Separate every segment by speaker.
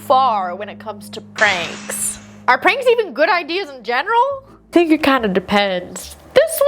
Speaker 1: far when it comes to pranks. Are pranks even good ideas in general? I think it kind of depends. This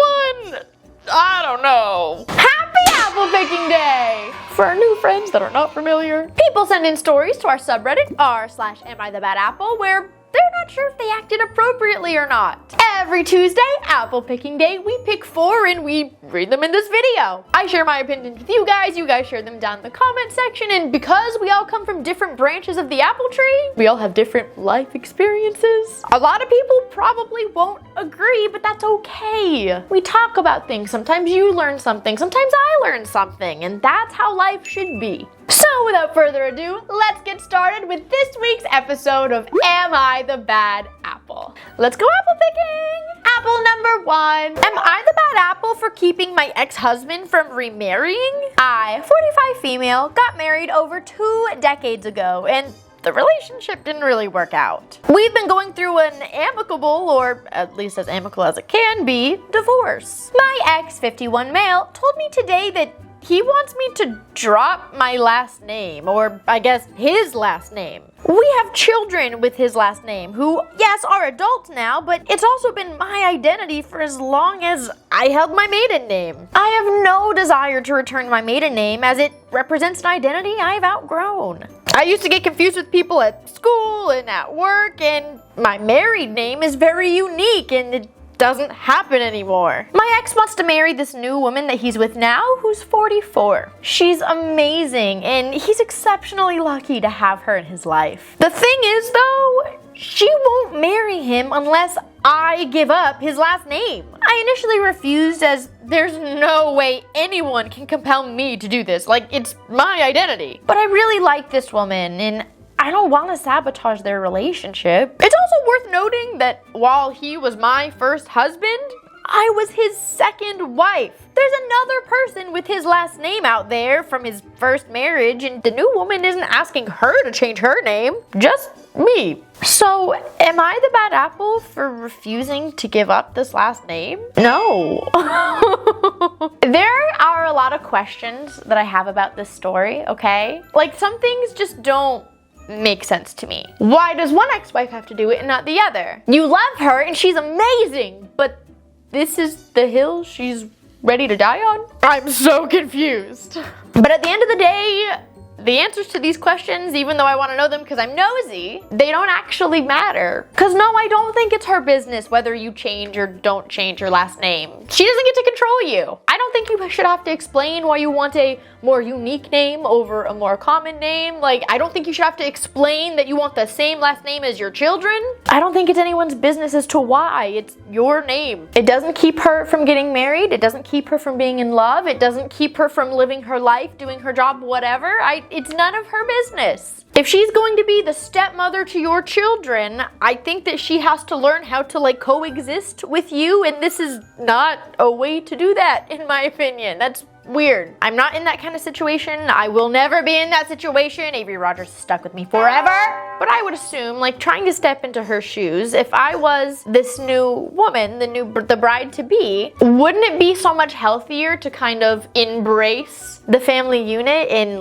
Speaker 1: one, I don't know. Happy apple picking day! For our new friends that are not familiar, people send in stories to our subreddit, r/amIthebadapple, where they're not sure if they acted appropriately or not. Every Tuesday, apple picking day, we pick 4 and we read them in this video. I share my opinions with you guys share them down in the comment section, and because we all come from different branches of the apple tree, we all have different life experiences. A lot of people probably won't agree, but that's okay. We talk about things. Sometimes you learn something, sometimes I learn something, and that's how life should be. So without further ado, let's get started with this week's episode of Am I the Bad Apple? Let's go apple picking! Apple number 1. Am I the bad apple for keeping my ex-husband from remarrying? I, 45 female, got married over 2 decades ago, and the relationship didn't really work out. We've been going through an amicable, or at least as amicable as it can be, divorce. My ex, 51 male, told me today that he wants me to drop my last name, or I guess his last name. We have children with his last name who, yes, are adults now, but it's also been my identity for as long as I held my maiden name. I have no desire to return my maiden name as it represents an identity I've outgrown. I used to get confused with people at school and at work, and my married name is very unique and it doesn't happen anymore. My ex wants to marry this new woman that he's with now who's 44. She's amazing and he's exceptionally lucky to have her in his life. The thing is though, she won't marry him unless I give up his last name. I initially refused as there's no way anyone can compel me to do this. Like, it's my identity. But I really like this woman and I don't want to sabotage their relationship. It's also worth noting that while he was my first husband, I was his second wife. There's another person with his last name out there from his first marriage, and the new woman isn't asking her to change her name, just me. So, am I the bad apple for refusing to give up this last name? No. There are a lot of questions that I have about this story, okay? Like, some things just don't make sense to me. Why does one ex-wife have to do it and not the other? You love her and she's amazing, but this is the hill she's ready to die on? I'm so confused. But at the end of the day, the answers to these questions, even though I want to know them because I'm nosy, they don't actually matter. Because no, I don't think it's her business whether you change or don't change your last name. She doesn't get to control you. I don't think you should have to explain why you want a more unique name over a more common name. Like, I don't think you should have to explain that you want the same last name as your children. I don't think it's anyone's business as to why. It's your name. It doesn't keep her from getting married. It doesn't keep her from being in love. It doesn't keep her from living her life, doing her job, whatever. It's none of her business. If she's going to be the stepmother to your children, I think that she has to learn how to coexist with you, and this is not a way to do that, in my opinion. That's weird. I'm not in that kind of situation. I will never be in that situation. Avery Rogers is stuck with me forever. But I would assume, trying to step into her shoes, if I was this new woman, the bride-to-be, wouldn't it be so much healthier to kind of embrace the family unit and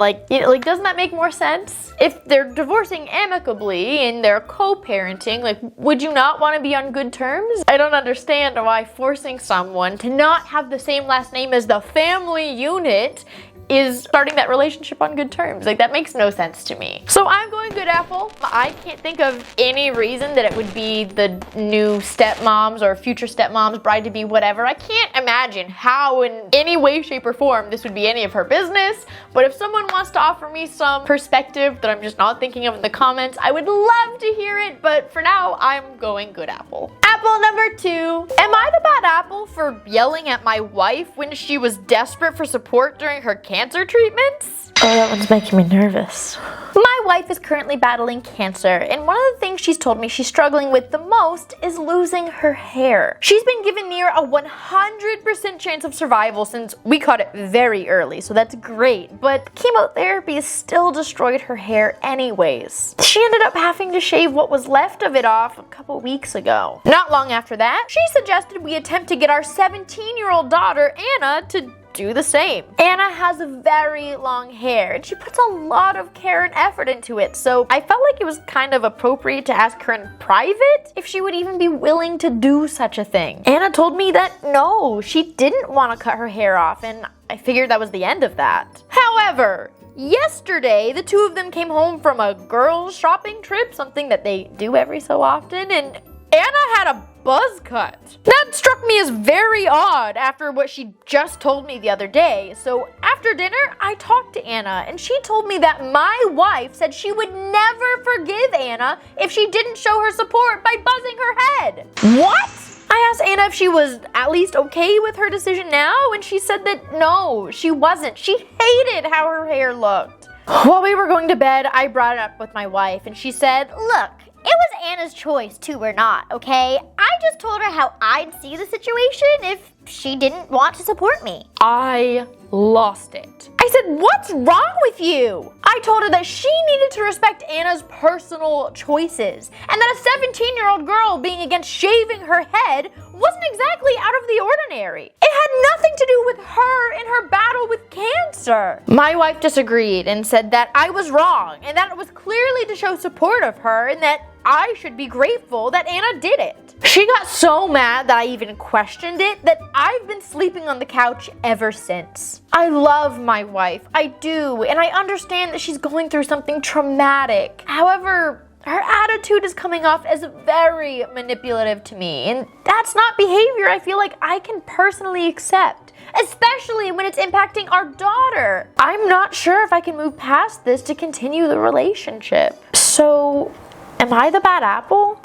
Speaker 1: doesn't that make more sense? If they're divorcing amicably and they're co-parenting, would you not want to be on good terms? I don't understand why forcing someone to not have the same last name as the family unit is starting that relationship on good terms. That makes no sense to me. So I'm going good apple. I can't think of any reason that it would be the new stepmoms or future stepmoms, bride-to-be, whatever. I can't imagine how in any way, shape, or form this would be any of her business. But if someone wants to offer me some perspective that I'm just not thinking of in the comments, I would love to hear it. But for now, I'm going good apple. Apple number 2. Am I the bad apple for yelling at my wife when she was desperate for support during her cancer treatments? Oh, that one's making me nervous. My wife is currently battling cancer, and one of the things she's told me she's struggling with the most is losing her hair. She's been given near a 100% chance of survival since we caught it very early, so that's great, but chemotherapy has still destroyed her hair anyways. She ended up having to shave what was left of it off a couple weeks ago. Not long after that, she suggested we attempt to get our 17-year-old daughter, Anna, to do the same. Anna has very long hair and she puts a lot of care and effort into it, so I felt like it was kind of appropriate to ask her in private if she would even be willing to do such a thing. Anna told me that no, she didn't want to cut her hair off, and I figured that was the end of that. However, yesterday, the two of them came home from a girls' shopping trip, something that they do every so often, and Anna had a buzz cut. That struck me as very odd after what she just told me the other day. So after dinner, I talked to Anna, and she told me that my wife said she would never forgive Anna if she didn't show her support by buzzing her head. What? I asked Anna if she was at least okay with her decision now, and she said that no, she wasn't. She hated how her hair looked. While we were going to bed, I brought it up with my wife, and she said,
Speaker 2: "Look, it was Anna's choice to or not, okay? I just told her how I'd see the situation if she didn't want to support me."
Speaker 1: I lost it. I said, "What's wrong with you?" I told her that she needed to respect Anna's personal choices, and that a 17-year-old girl being against shaving her head wasn't exactly out of the ordinary. It had nothing to do with her and her battle with cancer. My wife disagreed and said that I was wrong, and that it was clearly to show support of her, and that I should be grateful that Anna did it. She got so mad that I even questioned it that I've been sleeping on the couch ever since. I love my wife, I do, and I understand that she's going through something traumatic. However, her attitude is coming off as very manipulative to me, and that's not behavior I feel like I can personally accept, especially when it's impacting our daughter. I'm not sure if I can move past this to continue the relationship. So, am I the bad apple?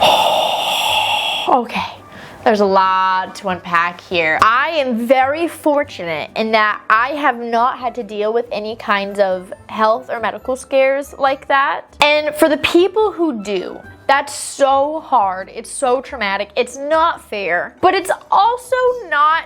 Speaker 1: Okay, there's a lot to unpack here. I am very fortunate in that I have not had to deal with any kinds of health or medical scares like that. And for the people who do, that's so hard, it's so traumatic, it's not fair, but it's also not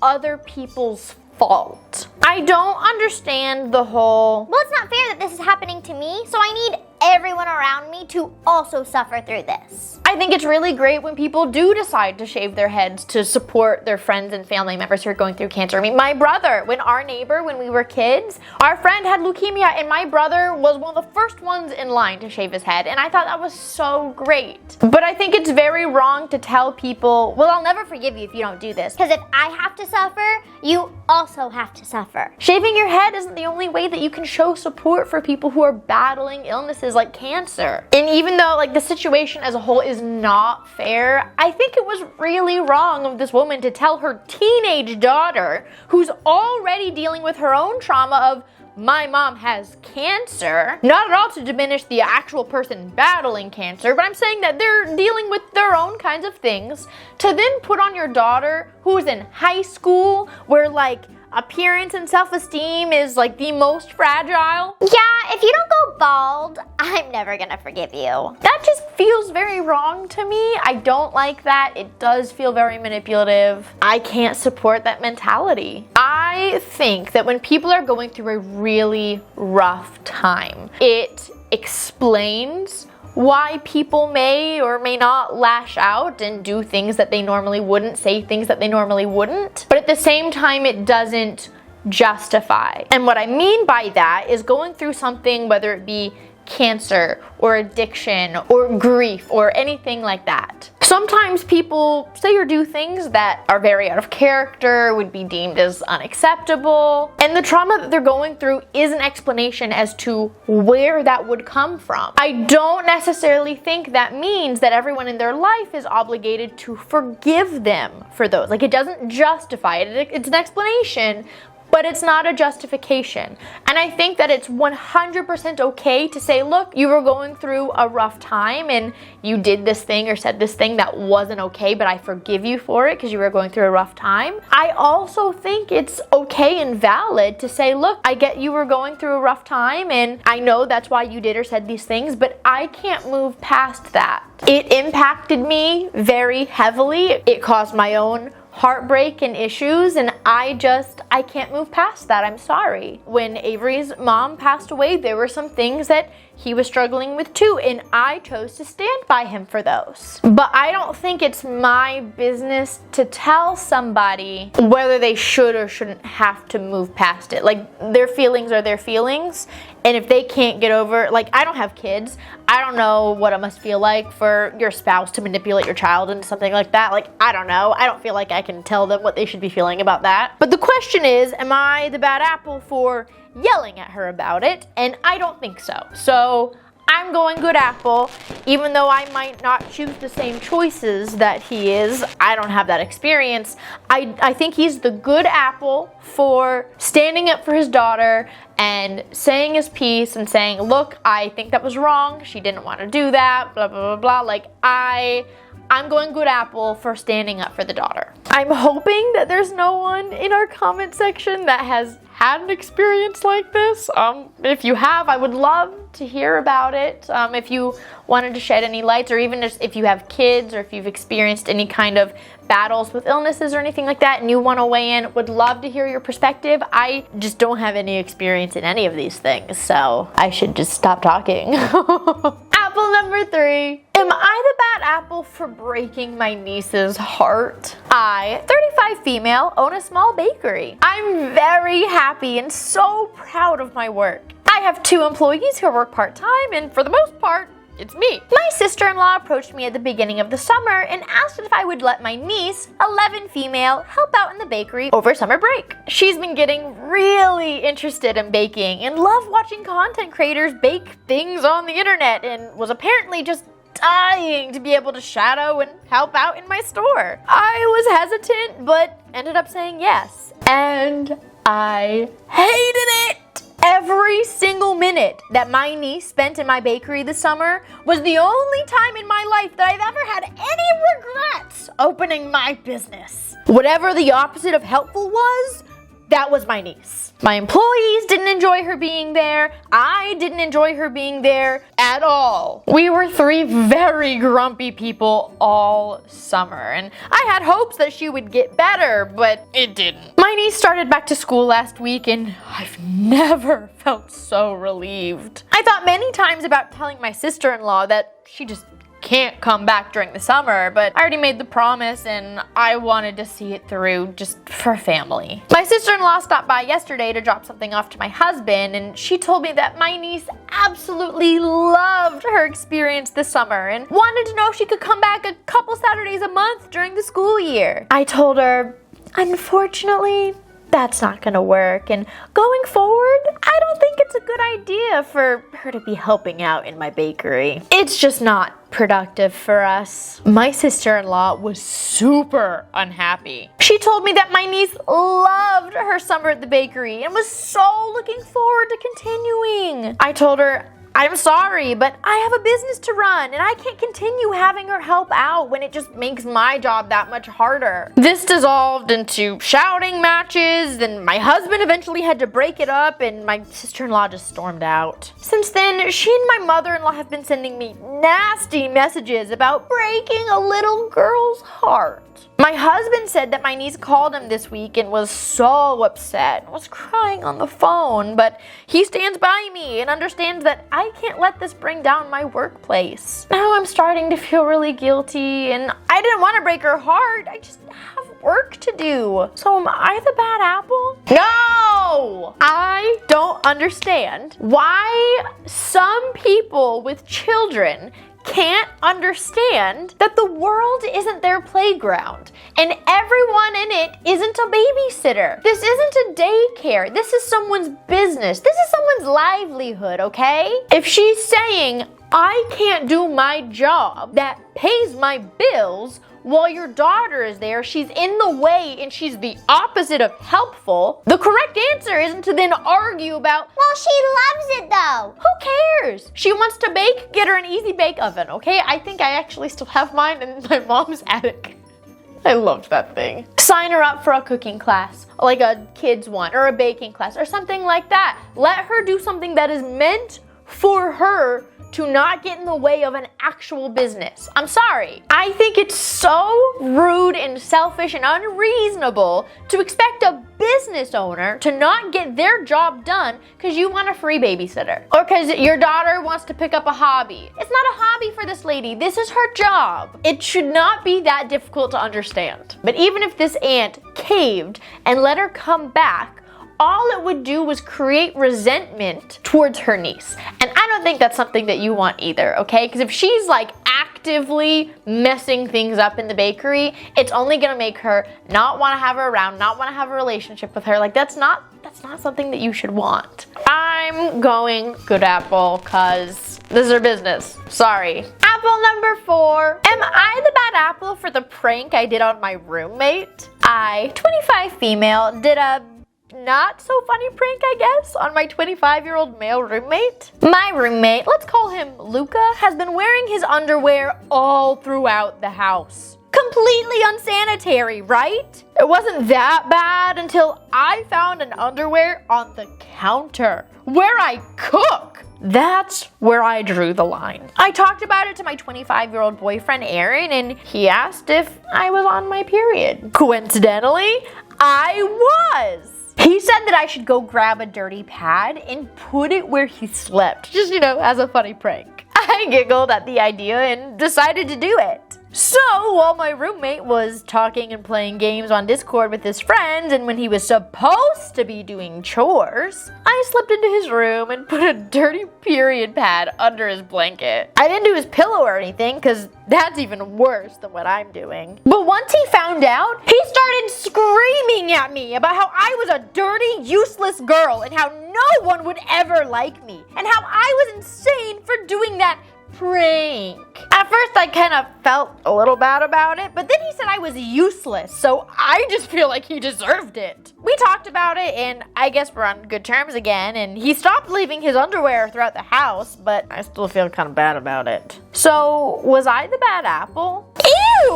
Speaker 1: other people's fault. I don't understand the whole,
Speaker 2: "Well, it's not fair that this is happening to me, so I need everyone around me to also suffer through this."
Speaker 1: I think it's really great when people do decide to shave their heads to support their friends and family members who are going through cancer. I mean, my brother, when we were kids, our friend had leukemia, and my brother was one of the first ones in line to shave his head, and I thought that was so great. But I think it's very wrong to tell people,
Speaker 2: "Well, I'll never forgive you if you don't do this, because if I have to suffer, you also have to suffer."
Speaker 1: Shaving your head isn't the only way that you can show support for people who are battling illnesses like cancer. And even though the situation as a whole is not fair, I think it was really wrong of this woman to tell her teenage daughter, who's already dealing with her own trauma of "my mom has cancer," not at all to diminish the actual person battling cancer, but I'm saying that they're dealing with their own kinds of things, to then put on your daughter who's in high school where appearance and self-esteem is the most fragile.
Speaker 2: Yeah, if you don't go bald, I'm never gonna forgive you.
Speaker 1: That just feels very wrong to me. I don't like that. It does feel very manipulative. I can't support that mentality. I think that when people are going through a really rough time, it explains why people may or may not lash out and do things that they normally wouldn't, say things that they normally wouldn't. But at the same time, it doesn't justify. And what I mean by that is going through something, whether it be cancer or addiction or grief or anything like that. Sometimes people say or do things that are very out of character, would be deemed as unacceptable, and the trauma that they're going through is an explanation as to where that would come from. I don't necessarily think that means that everyone in their life is obligated to forgive them for those. It doesn't justify it. It's an explanation, but it's not a justification. And I think that it's 100% okay to say, look, you were going through a rough time and you did this thing or said this thing that wasn't okay, but I forgive you for it because you were going through a rough time. I also think it's okay and valid to say, look, I get you were going through a rough time and I know that's why you did or said these things, but I can't move past that. It impacted me very heavily. It caused my own heartbreak and issues, and I can't move past that. I'm sorry. When Avery's mom passed away, there were some things that he was struggling with too, and I chose to stand by him for those. But I don't think it's my business to tell somebody whether they should or shouldn't have to move past it. Like, their feelings are their feelings, and if they can't get over, like, I don't have kids. I don't know what it must feel like for your spouse to manipulate your child into something like that. Like, I don't know. I don't feel like I can tell them what they should be feeling about that. But the question is, am I the bad apple for yelling at her about it? And I don't think so. So I'm going good apple, even though I might not choose the same choices that he is. I don't have that experience. I think he's the good apple for standing up for his daughter and saying his piece and saying, look, I think that was wrong. She didn't want to do that, blah, blah, blah, blah. Like, I'm going good apple for standing up for the daughter. I'm hoping that there's no one in our comment section that has had an experience like this. If you have, I would love to hear about it. If you wanted to shed any lights, or even just if you have kids, or if you've experienced any kind of battles with illnesses or anything like that and you want to weigh in, would love to hear your perspective. I just don't have any experience in any of these things, so I should just stop talking. Apple number 3. Am I the bad apple for breaking my niece's heart? I, 35 female, own a small bakery. I'm very happy and so proud of my work. I have 2 employees who work part-time, and for the most part, it's me. My sister-in-law approached me at the beginning of the summer and asked if I would let my niece, 11 female, help out in the bakery over summer break. She's been getting really interested in baking and loved watching content creators bake things on the internet, and was apparently just dying to be able to shadow and help out in my store. I was hesitant, but ended up saying yes. And I hated it! Every single minute that my niece spent in my bakery this summer was the only time in my life that I've ever had any regrets opening my business. Whatever the opposite of helpful was, that was my niece. My employees didn't enjoy her being there. I didn't enjoy her being there at all. We were 3 very grumpy people all summer, and I had hopes that she would get better, but it didn't. My niece started back to school last week, and I've never felt so relieved. I thought many times about telling my sister-in-law that she just can't come back during the summer, but I already made the promise and I wanted to see it through just for family. My sister-in-law stopped by yesterday to drop something off to my husband, and she told me that my niece absolutely loved her experience this summer and wanted to know if she could come back a couple Saturdays a month during the school year. I told her, unfortunately, that's not gonna work, and going forward, I don't think it's a good idea for her to be helping out in my bakery. It's just not productive for us. My sister-in-law was super unhappy. She told me that my niece loved her summer at the bakery and was so looking forward to continuing. I told her, I'm sorry, but I have a business to run and I can't continue having her help out when it just makes my job that much harder. This dissolved into shouting matches, and my husband eventually had to break it up, and my sister-in-law just stormed out. Since then, she and my mother-in-law have been sending me nasty messages about breaking a little girl's heart. My husband said that my niece called him this week and was so upset and was crying on the phone, but he stands by me and understands that I can't let this bring down my workplace. Now I'm starting to feel really guilty, and I didn't want to break her heart. I just have work to do. So am I the bad apple? No! I don't understand why some people with children can't understand that the world isn't their playground and everyone in it isn't a babysitter. This isn't a daycare. This is someone's business. This is someone's livelihood, okay? If she's saying, I can't do my job that pays my bills while your daughter is there, she's in the way and she's the opposite of helpful, the correct answer isn't to then argue about,
Speaker 2: Well, she loves it though.
Speaker 1: who cares? She wants to bake, get her an easy bake oven, okay? I think I actually still have mine in my mom's attic. I loved that thing. Sign her up for a cooking class, like a kids one, or a baking class, or something like that. Let her do something that is meant for her to not get in the way of an actual business. I'm sorry. I think it's so rude and selfish and unreasonable to expect a business owner to not get their job done because you want a free babysitter or because your daughter wants to pick up a hobby. It's not a hobby for this lady. This is her job. It should not be that difficult to understand. But even if this aunt caved and let her come back, all it would do was create resentment towards her niece. And I don't think that's something that you want either, okay? Because if she's like actively messing things up in the bakery, it's only gonna make her not want to have her around, not want to have a relationship with her. Like that's not something that you should want. I'm going good apple because this is her business. Sorry. Apple number 4. Am I the bad apple for the prank I did on my roommate? I, 25 female, did a not so funny prank, I guess, on my 25-year-old male roommate. My roommate, let's call him Luca, has been wearing his underwear all throughout the house. Completely unsanitary, right? It wasn't that bad until I found an underwear on the counter where I cook. That's where I drew the line. I talked about it to my 25-year-old boyfriend, Aaron, and he asked if I was on my period. Coincidentally, I was. He said that I should go grab a dirty pad and put it where he slept, just, as a funny prank. I giggled at the idea and decided to do it. So, while my roommate was talking and playing games on Discord with his friends, and when he was supposed to be doing chores, I slipped into his room and put a dirty period pad under his blanket. I didn't do his pillow or anything, because that's even worse than what I'm doing. But once he found out, he started screaming at me about how I was a dirty, useless girl, and how no one would ever like me, and how I was insane for doing that prank. At first I kind of felt a little bad about it, but then he said I was useless, so I just feel like he deserved it. We talked about it, and I guess we're on good terms again, and he stopped leaving his underwear throughout the house, but I still feel kind of bad about it. So, was I the bad apple? Ew!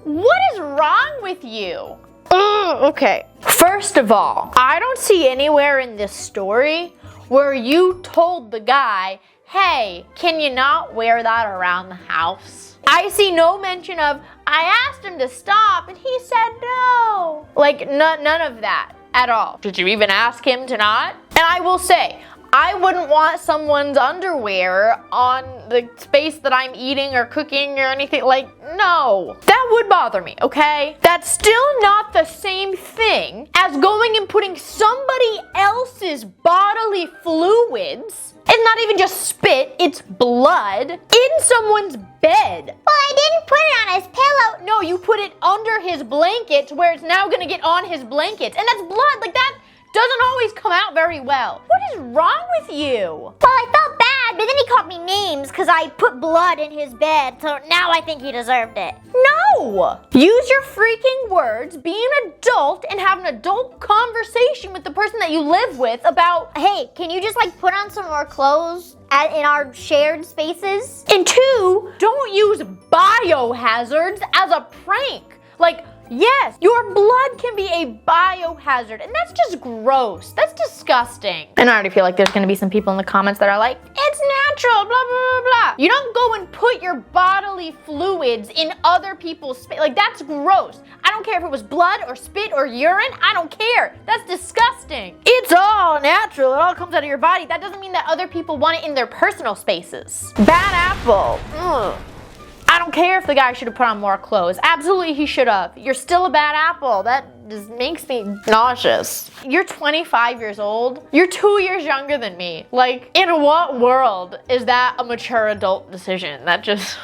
Speaker 1: What is wrong with you? Okay. First of all, I don't see anywhere in this story where you told the guy, hey, can you not wear that around the house? I see no mention of, I asked him to stop and he said no. Like, none of that at all. Did you even ask him to not? And I will say, I wouldn't want someone's underwear on the space that I'm eating or cooking or anything. Like, no. That would bother me, okay? That's still not the same thing as going and putting somebody else's bodily fluids, it's not even just spit, it's blood, in someone's bed.
Speaker 2: Well, I didn't put it on his pillow.
Speaker 1: No, you put it under his blankets where it's now gonna get on his blankets. And that's blood, like that doesn't always come out very well. What is wrong with you?
Speaker 2: Well, I felt bad, but then he called me names because I put blood in his bed, so now I think he deserved it.
Speaker 1: No! Use your freaking words, be an adult, and have an adult conversation with the person that you live with about,
Speaker 2: hey, can you just put on some more clothes in our shared spaces?
Speaker 1: And 2, don't use biohazards as a prank. Yes, your blood can be a biohazard, and that's just gross. That's disgusting. And I already feel like there's gonna be some people in the comments that are like, it's natural, blah, blah, blah, blah. You don't go and put your bodily fluids in other people's space. That's gross. I don't care if it was blood or spit or urine. I don't care. That's disgusting. It's all natural. It all comes out of your body. That doesn't mean that other people want it in their personal spaces. Bad apple. Ugh. I don't care if the guy should have put on more clothes. Absolutely he should have. You're still a bad apple. That just makes me nauseous. You're 25 years old. You're 2 years younger than me. In what world is that a mature adult decision? That just...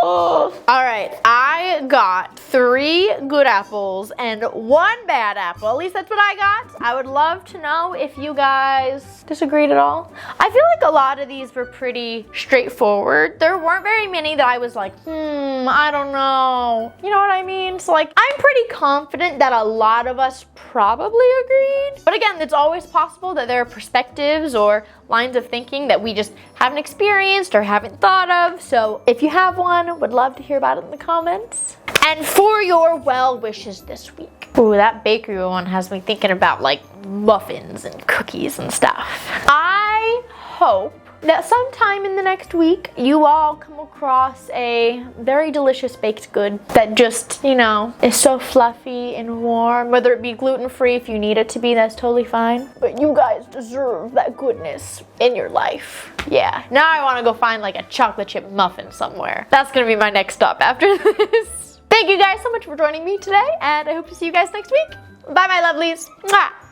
Speaker 1: Oh. All right, I got 3 good apples and 1 bad apple. At least that's what I got. I would love to know if you guys disagreed at all. I feel like a lot of these were pretty straightforward. There weren't very many that I was like, I don't know. You know what I mean? So I'm pretty confident that a lot of us probably agreed. But again, it's always possible that there are perspectives or lines of thinking that we just haven't experienced or haven't thought of. So if you have one, would love to hear about it in the comments. And for your well wishes this week. Ooh, that bakery one has me thinking about muffins and cookies and stuff. I hope that sometime in the next week, you all come across a very delicious baked good that just, you know, is so fluffy and warm. Whether it be gluten-free, if you need it to be, that's totally fine. But you guys deserve that goodness in your life. Yeah, now I want to go find like a chocolate chip muffin somewhere. That's gonna be my next stop after this. Thank you guys so much for joining me today, and I hope to see you guys next week. Bye, my lovelies. Mwah.